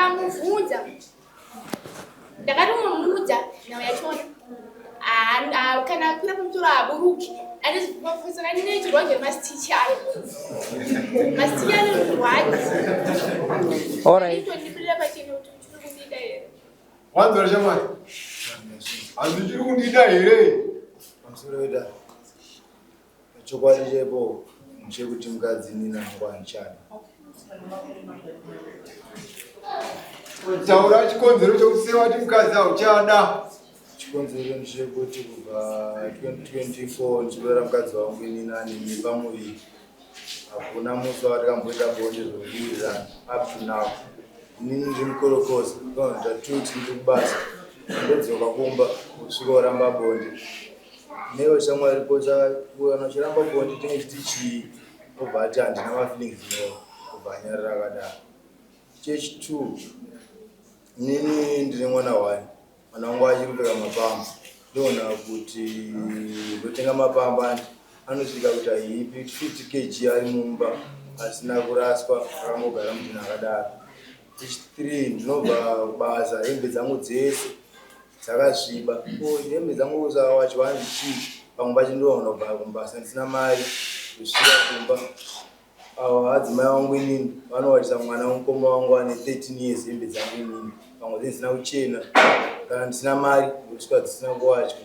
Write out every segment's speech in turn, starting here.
ndakamubvunza ndakatomuudza nhau yachona kana akwira pamusoro haburuki anezvipofesora ndinechirwa ngemasichi ayo masichi anozvirwadzi itondibirira pachene kuti tiri kundida here wanzora shamwari hanzi tiri kundida here pamusoro weda chokwadi chepo chekuti mukadzi nina ngwani chana taura chikonzero chokuti sewati mukadzi hauchada chikonzero chekuti kubva 2024 ndichirora mukadzi wangu inina nemimba muviri hakuna musi watakamboita bonde zvokuwirirana up to now inini ndiri mukorokoza ndatuti ndiri kubasa ndodzoka kumba kusvika kuramba bonde newe shamwari kana uchiramba bonde tinenge tichii obva ati handina mafeelings newe obva anyarira akadaro chechi2 inini ndine mwana 1 mwana wangu achiri kupfeka mapamba ndoona kuti ndotenga mapamba anosvika kuti aipi 50 kg ari mumba asina kuraswa akangogara mudhina akadaro chechi3 ndinobva kubasa hembe dzangu dzese dzakasviba hembe dzangu kusawachiwanzi chii pamwe pacho ndoona kubva kumbasa ndisina mari kusvika kumba hadzimai vangu inini vanowachisa mwana womukoma wangu ane 13 years hembe dzangu inini pamwe dzisina kuchena kana ndisina mari kusvika dzisina kuwachwa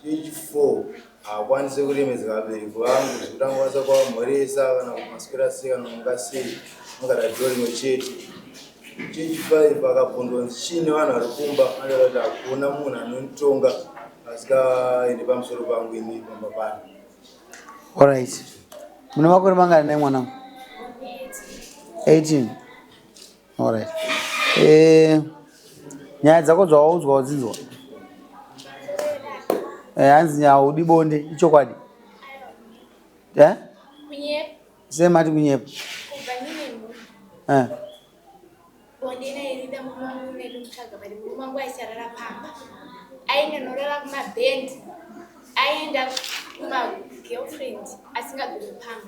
chechi4 hakwanise kuremedza vabereki vangu zvekuti angakwanisa kwamhoresa kana kumaswera sei kana kunga sei mugara dhoo rimwe chete chechi5 akabvunzwa chiine vanhu vari kumba anoda kuti hakuna munhu anonitonga asikaende pamusoro pangu ini pamba pano. Alright. Muna makore mangani naye mwanangu? 18. Alright. Nyaya dzako dzawaudzwa wadzidzi hanzi haudi bonde ichokwadi? Kunyepa. Semati kunyepa. Kubva ndine bonde inairida mume wangu nemutsvaga bali mume wangu aisarara pamba ainonyorora kumabhendi aienda kumagirlfriend asingagoni pamba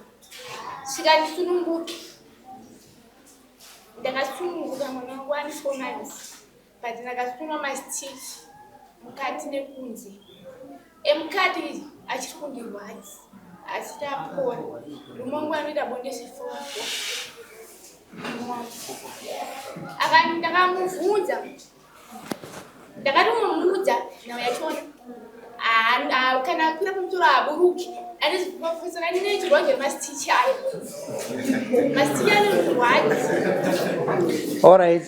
svika ndisununguke ndakasununguka mwana wangu ane 4 months but ndakasunwa mastichi mukati nekunze emukati achiri kundirwadzi asi tapora mume wangu anoita bonde zvifofo ndakamubvunza ndakatomuudza nhau yachona kana akwira pamusoro haburuki anezvipofesora ndinechirwa ngemasichi ayo masichi anozvirwadzi alright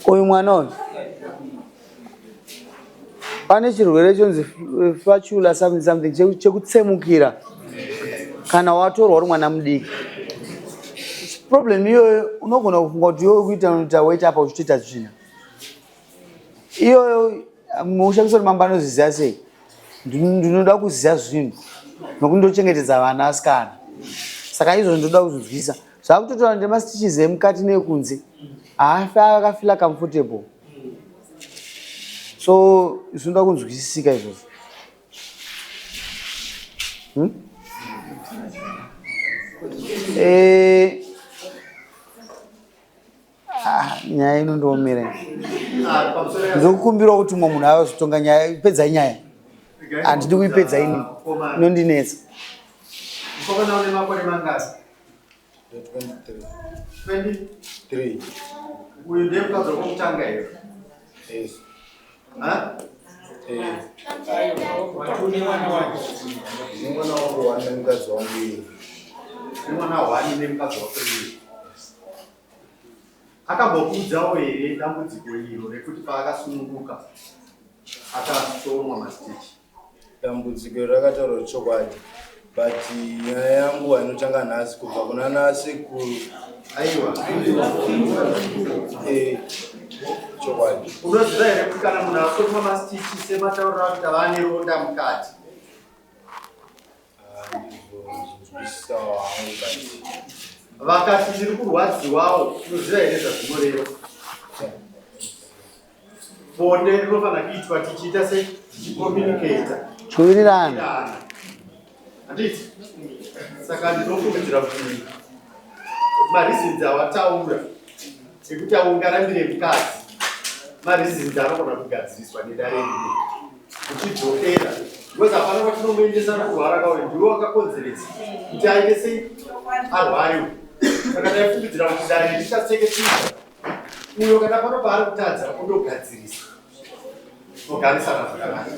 uyu mwana uyu pane chirwere chonzi fachula something chekutsemukira kana watorwa uri mwana mudiki. Problem iyoyo unogona kufunga kuti iyoyo kuita weight apa uchitoita zvina iyoyo mushakiso mamba anoziziva sei ndinoda kuziva zvinhu nokundochengetedza vana asikana saka izvo ndoda kuzvinzwisa zvakutotaura ndemastitches emukati nekunze haafi akafila comfortable so zvinoda kunzwisisika izvozvo. Nyaya inondoomera ndokukumbirawo kuti mumwe munhu avazotonga nyaya pedzai nyaya handidi kuipedza ini inondinetsa. Mukoma une makore mangani? 23. Uyu ndiye mukadzi wokutanga here? Yes. Watune mwana wake? Ni mwana wangu wane mukadzi wangu iye. Ni mwana wani nemukadzi wako iye? Akambokuudzawo here dambudziko iro rekuti paakasununguka akasonwa masitichi? Dambudziko rakataurwa chokwadi but nyaya yangu anotanga nhasi kubva kuna nasekuru. Aiwa. Chokwadi. Unoziva here kuti kana munhu asonwa masitichi semataurira kuti ava neronda mukati? Ndizvozvinzwisisawo hangu but vakati ndiri kurwadziwawo unoziva here zvazvinoreva? Bonde rinofanira kuitwa tichiita secommunicator chiwirirana handiti? Saka ndinokurudzira kuti mareasons awataura ekuti aungarambire mukadzi mareasons anogona kugadziriswa nedare rimwe uchidzokera because hapana kwatinomuendesa kurwara kwawe ndiwe wakakonzeredza kuti aite sei arwariwe saka taifungidzira kuti dare richatseketsisa uyo kana pano paari kutadza kundogadzirisa ogarisana zvakanaka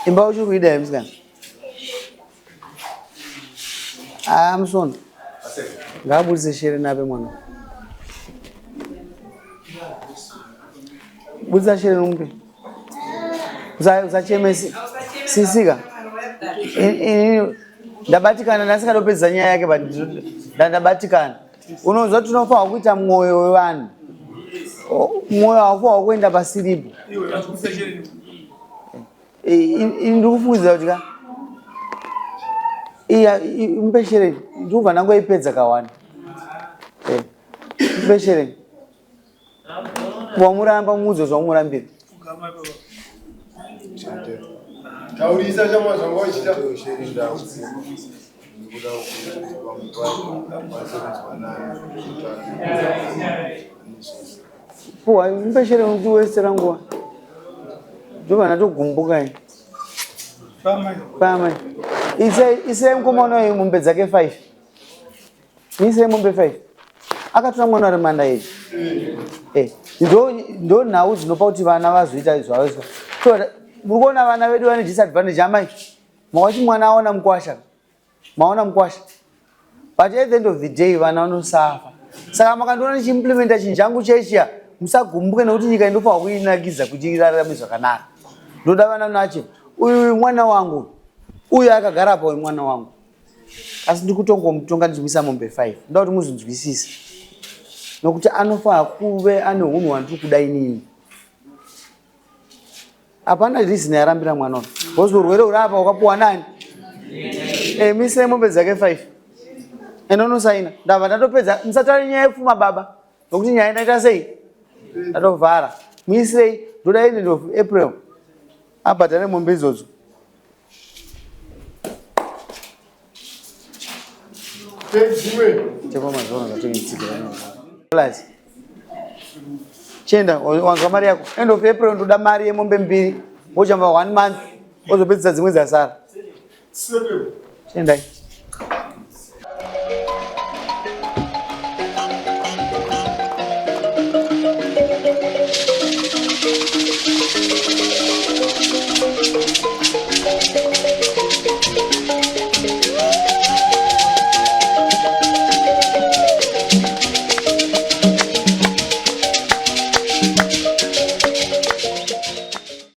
imba uchiri kuida here musikana musoni ngaabudise shere nape mwana budisa shere nompe usachemesi sisika ndabatikana ndasingatopedzisa nyaya yake but ndabatikana unonzwa tinofanwa kuita mwoyo wevanhu mwoyo haufanwa kuenda pasiripo ndikufungidzira kuti ka mpeshere ndikubva ndangoipedza kawanda mpeshere wamuramba mudzo zvamurambira taurisa chama zvanga uchita puwa mpeshere ndiwesera nguva ndobva ndatogumbuka pamai isei mukomana uyu mombe dzake 5 niisei mombe 5 akatora mwana ari manda ii ndo nhau dzinopa kuti vana vazoita zvavo muri kuona vana vedu vane disadvantage amai makati mwana aona mukwasha maona mukwasha but at the end of the day vana vanosafa saka makandiona nichiimplementa chinhu changu chechiya musagumbuke nekuti nyika indofanwa kuinakidza kuti irarame zvakanaka ndoda vana nacho uyu mwana wangu uyu akagara pa uyu mwana wangu asi ndikutongomutonga ndichimisa mombe 5 ndoda kuti muzonzwisisa nokuti anofanwa kuve ane hunhu hwandiri kuda inini hapana reason yarambira mwana uno because urwere huri apa hwakapuwa nani misei mombe dzake 5 ende unosaina ndabva ndatopedza musatauri nyaya yepfuma baba nokuti nyaya ndaita sei ndatovhara misei ndoda end of April abhadhare mombe idzodzo chenda wanzwa mari yako end of April ndoda mari yemombe 2 wochamba 1 month wozopedzisa dzimwe dzasara chendai